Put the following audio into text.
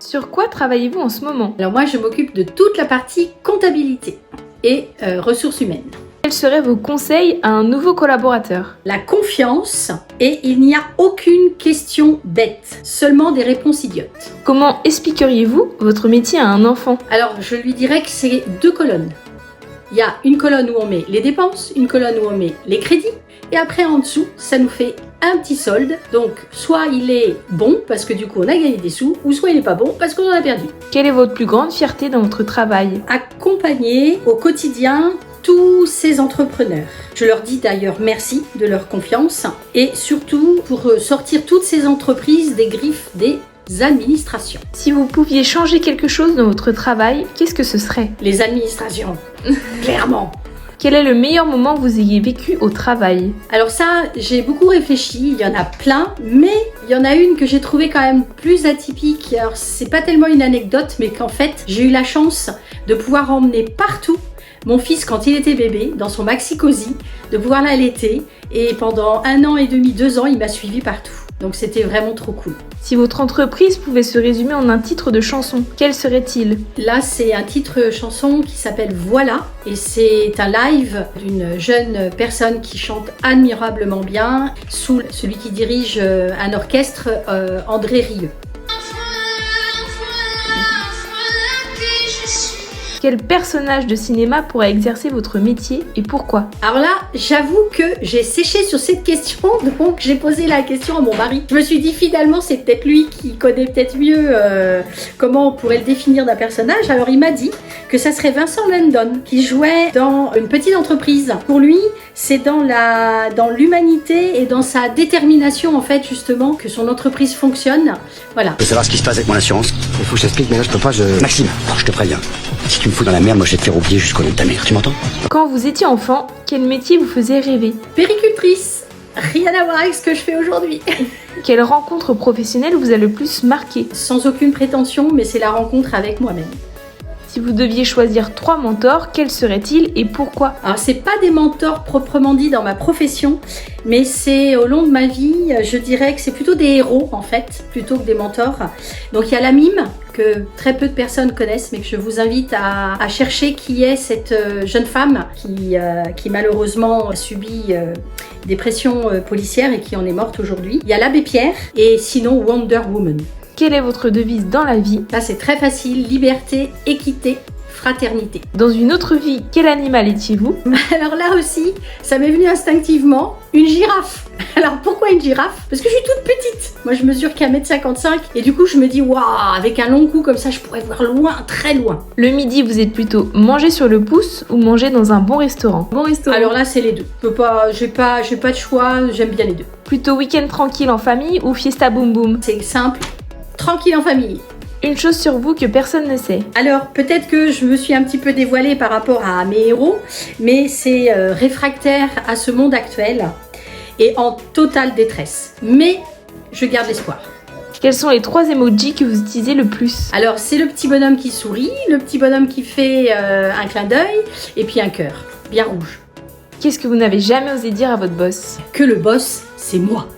Sur quoi travaillez-vous en ce moment? Alors moi, je m'occupe de toute la partie comptabilité et ressources humaines. Quels seraient vos conseils à un nouveau collaborateur? La confiance et il n'y a aucune question bête, seulement des réponses idiotes. Comment expliqueriez-vous votre métier à un enfant? Alors, je lui dirais que c'est 2 colonnes. Il y a une colonne où on met les dépenses, une colonne où on met les crédits, et après en dessous, ça nous fait un petit solde. Donc, soit il est bon, parce que du coup on a gagné des sous, ou soit il n'est pas bon, parce qu'on en a perdu. Quelle est votre plus grande fierté dans votre travail? Accompagner au quotidien tous ces entrepreneurs. Je leur dis d'ailleurs merci de leur confiance, et surtout pour sortir toutes ces entreprises des griffes des administrations. Si vous pouviez changer quelque chose dans votre travail, qu'est-ce que ce serait? Les administrations, clairement. Quel est le meilleur moment que vous ayez vécu au travail? Alors ça, j'ai beaucoup réfléchi, il y en a plein, mais il y en a une que j'ai trouvée quand même plus atypique. Alors c'est pas tellement une anecdote, mais qu'en fait, j'ai eu la chance de pouvoir emmener partout mon fils quand il était bébé, dans son maxi-cosy, de pouvoir l'allaiter, et pendant 1 an et demi, 2 ans, il m'a suivi partout. Donc c'était vraiment trop cool. Si votre entreprise pouvait se résumer en un titre de chanson, quel serait-il? Là, c'est un titre chanson qui s'appelle Voilà, et c'est un live d'une jeune personne qui chante admirablement bien, sous celui qui dirige un orchestre, André Rieu. Quel personnage de cinéma pourrait exercer votre métier et pourquoi? Alors là, j'avoue que j'ai séché sur cette question, donc j'ai posé la question à mon mari. Je me suis dit finalement c'est peut-être lui qui connaît peut-être mieux comment on pourrait le définir d'un personnage. Alors il m'a dit que ça serait Vincent Lindon qui jouait dans une petite entreprise. Pour lui, c'est dans l'humanité et dans sa détermination en fait justement que son entreprise fonctionne. Voilà. Je veux savoir ce qui se passe avec mon assurance. Il faut que je t'explique, mais là je peux pas, Maxime, je te préviens. Si tu me fous dans la merde, moi je vais te faire oublier jusqu'au nez de ta mère, tu m'entends? Quand vous étiez enfant, quel métier vous faisait rêver? Péricultrice, rien à voir avec ce que je fais aujourd'hui. Quelle rencontre professionnelle vous a le plus marqué? Sans aucune prétention, mais c'est la rencontre avec moi-même. Si vous deviez choisir 3 mentors, quels seraient-ils et pourquoi? Alors c'est pas des mentors proprement dit dans ma profession, mais c'est au long de ma vie, je dirais que c'est plutôt des héros en fait, plutôt que des mentors. Donc il y a la mime, que très peu de personnes connaissent, mais que je vous invite à chercher qui est cette jeune femme qui malheureusement a subi des pressions policières et qui en est morte aujourd'hui. Il y a l'abbé Pierre et sinon Wonder Woman. Quelle est votre devise dans la vie? Là c'est très facile, liberté, équité, fraternité. Dans une autre vie, quel animal étiez-vous? Alors là aussi, ça m'est venu instinctivement, une girafe. Alors pourquoi une girafe? Parce que je suis toute petite. Moi je mesure qu'1 m 55 et du coup je me dis waouh, avec un long cou comme ça je pourrais voir loin, très loin. Le midi, vous êtes plutôt manger sur le pouce ou manger dans un bon restaurant? Bon restaurant. Alors là c'est les deux. J'ai pas de choix, j'aime bien les deux. Plutôt week-end tranquille en famille ou fiesta boum boum? C'est simple, tranquille en famille. Une chose sur vous que personne ne sait. Alors peut-être que je me suis un petit peu dévoilée par rapport à mes héros, mais c'est réfractaire à ce monde actuel et en totale détresse. Mais je garde l'espoir. Quels sont les 3 emojis que vous utilisez le plus? Alors c'est le petit bonhomme qui sourit, le petit bonhomme qui fait un clin d'œil et puis un cœur, bien rouge. Qu'est-ce que vous n'avez jamais osé dire à votre boss? Que le boss, c'est moi.